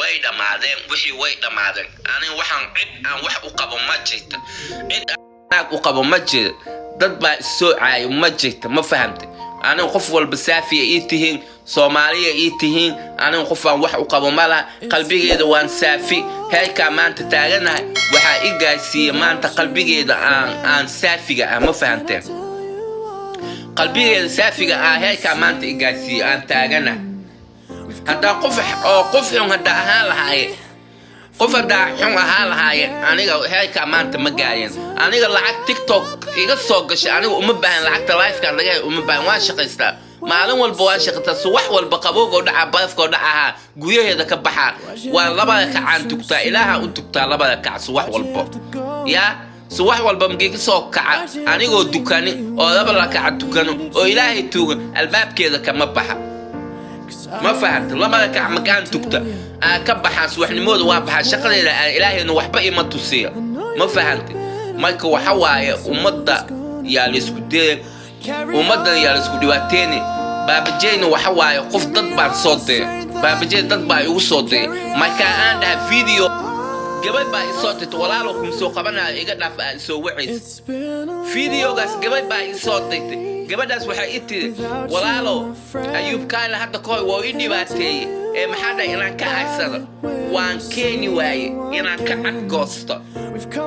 way dhamaadeen wixii way dhamaadeen aniga waxaan cid aan wax u qabo ma jirto cid aan u qabo ma jirto dad baa soo caay ma jirto ma fahamtay aniga qof walba saafiya ii tihiin Soomaaliya ii tihiin aniga qof aan wax u qabo ma laha qalbigeeda waan saafi heerka maanta taaganahay waxa i gaarsiiyay maanta qalbigeeda aan saafiga ah ma fahamtay qalbigeeda saafiga ah heerka maanta i gaarsiiyay aan taaganahay هذا قف أو قف يوم هذا أهل هاي قف هذا يوم أهل هاي أنا هاي كمان تمجاين أنا لعك تيك توك يقصق شيء أنا ومبين لعك لايف كان لقى ومبين واش قصة معلوم والبواش قصة سواح والبقبوق ودع بايف ودعها جويه هذا كبحة والله عن تقطع إلها وتقطع لبلا كعسواح والب يا سواح والبمجيك سوق كع أنا جو دكاني أو لبلا كعد دكانه أو إلهي توج الباب كذا كمبحة ما فهمت لما لك مكان تكتب كبح سوحني مود وابح شغل إلهي إنه وحبقي ما تصير ما فهمت مايك وحواي ومضى يا لسكودي ومضى يا لسكودي واتيني باب جيني وحواي قف ضد صوتي باب جيني ضد وصوتي ما كان عندها فيديو قبل باي صوتي ولا لكم سوق بنا يقدر سوعيس فيديو قاس قبل باي صوتي gabadhaas waxay iti walaalo ayub kaale hadda kooy waa ii dhibaatay maxaa inaan ka aysado waan keeni waaye inaan ka cadgoosto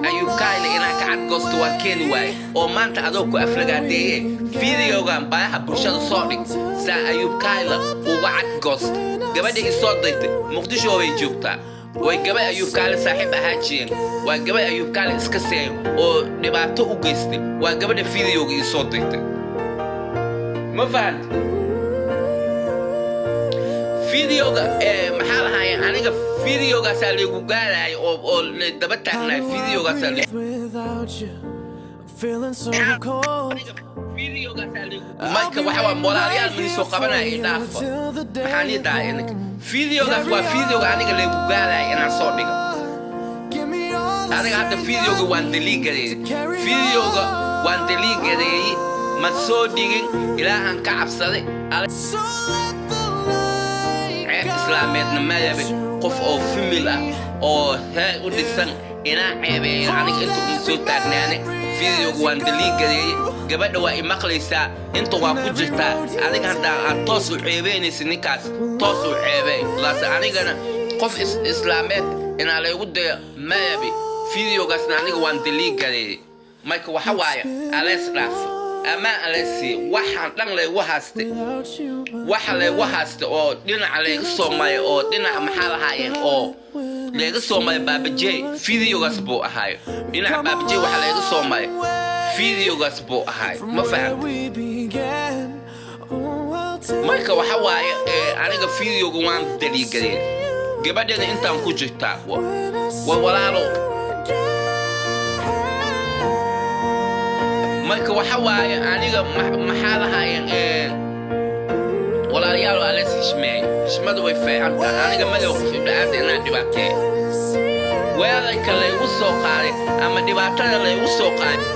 ayub kaale inaan ka cadgoosto waan keeni waaye oo maanta adoo ku aflagaadeeyay fiidiyogan baaha bulshada soo dhig saa ayub kaale uga cadgoosto gabadhii soo daytay muqdisho way joogtaa way gabay ayub kaale saaxiib ahaajeen waa gabay ayub kaale iska seey oo dhibaato u geystay waa gabadha fiidiyoga soo daytay ما فهمت فيديوغا محل هاي أنا فيديوغا سالي وقال هاي أو دبتنا فيديوغا سالي فيديوغا سالي مايك وحوا مولاريال من سوق بنا إضافة محاني داينك فيديوغا هو فيديوغا أنا اللي وقال هاي أنا صورك أنا هذا فيديوغا وان دليل فيديوغا وان دليل ما صدقين إلهان كعب صدق إسلاميتنا ما يبي قف أو فيميلا أو هاي ودسن إنا عيبين عنك أنتم مسوتان يعني فيديو وان دليل كذي قبل دواء مقليسا أنتم واقجتا عنك هذا توصل عيبين سنكاس توصل عيبين لا سأعنك أنا قف إسلاميت إن على يقول ما يبي فيديو قصنا عنك وان دليل كذي ما يكون حوايا على إسلاف أما ألسي وحن لي وحن لي وحست أو دينا على الصومالي أو دينا محل هاي أو لي الصومالي باب جي فيديو غسبو هاي دينا باب جي وحن لي الصومالي فيديو غسبو هاي ما فهم ما يك وحواي أنا فيديو جوان دليل قليل قبل أنت أم كوجتا ولا لو marka waxa waaye aniga maxaalahayn walaalayaal ala sishmay shimadu way fiicantaa aniga ma loo fiican inaan dhibaatay weelay kale u soo qaaday ama dhibaatada la u soo qaaday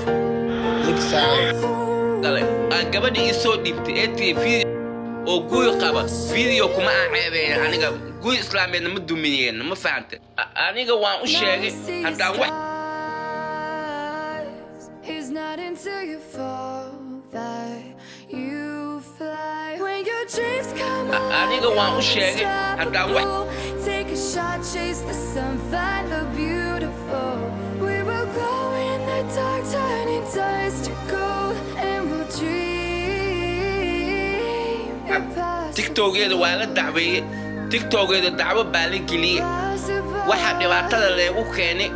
dale gabadhii soo dhibtay ee TV oo guuy qaba video kuma ceebeen aniga guuy islaameed ma dumineen ma fahamtay aniga waan u sheegay haddaan wax It's not until you fall that you fly. When your dreams come unstoppable, take a shot, chase the sun, find the beautiful. We will glow in the dark, turning dust to gold, and we'll dream impossible. TikTok is wala dacway. TikTok is dacwo baalin kaliya. Waxa dhibaatada leegu keenay.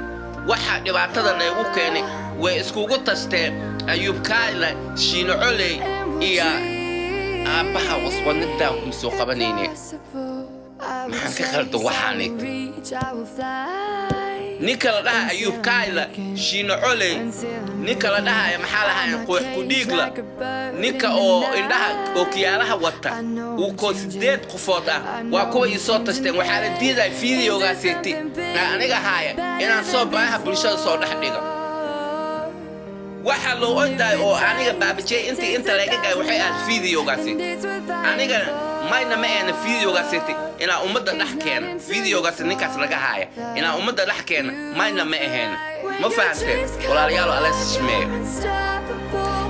Waxa dhibaatada leegu keenay. way iskugu tasteen ayub kaale shiino culey iyo aabaha wasbanida ku soo qabanayne maxaan ka qaldo waxaanay ninka la dhaha ayub kaale shiino culey ninka la dhaha maxaa lahayn qoox ku dhiigla ninka oo indhaha oo kiyaalaha wata uu ko 8 qofood ah waa kuwa ay soo tasteen waxa la diiday fiidiyogaasiti aniga haaya inaan soo baaha bulshada soo dhaxdhiga waxa loo oday oo aniga baabajay inta laga gaay waxay aad fiidiyogaasi aniga mayna ma aana videogaasiti inaa ummadda dhex keena videogaas ninkaas laga haaya inaa ummadda dhex keena mayna ma ahayn ma fahanteen walaalayaal alees xishmeeyo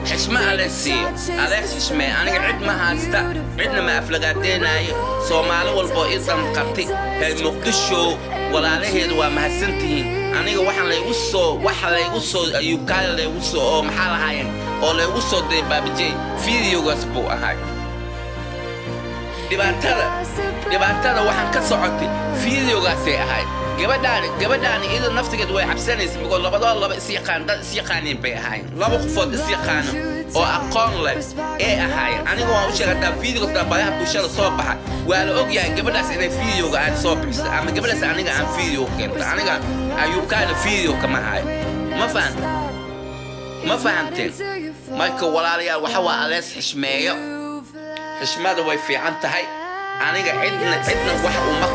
xishma aleesiiyo alees xishmeeyo aniga cid ma haysta cidna ma aflagaadeenaayo soomaali walboo ii danqarti reer muqdisho walaalaheedu waa mahadsantihiin aniga waxa laygu soo ayuubkaale laygu soo oo maxaa lahaayeen oo laygu soo diray baabijey videogaas buu ahay dhibaatada waxaan ka socotay videogaasay ahayd gabadhaani iyada naftigeed way cabsanaysa migoo laba isyaqaan dad isyaqaaniin bay ahaayeen laba qofood isyaqaano oo aqoon leh ee ahaayeen aniga waan u sheegataa videogaas baraha bulshada soo baxa waa la ogyahay gabadhaas inay videoga aan soo bixiso ama gabadhaas aniga aan video keento aniga ayuubkaana video kama hayo ma fahanteen marka walaalayaal waxa waa alees xishmeeyo xishmada way fiican tahay aniga cidna wax uma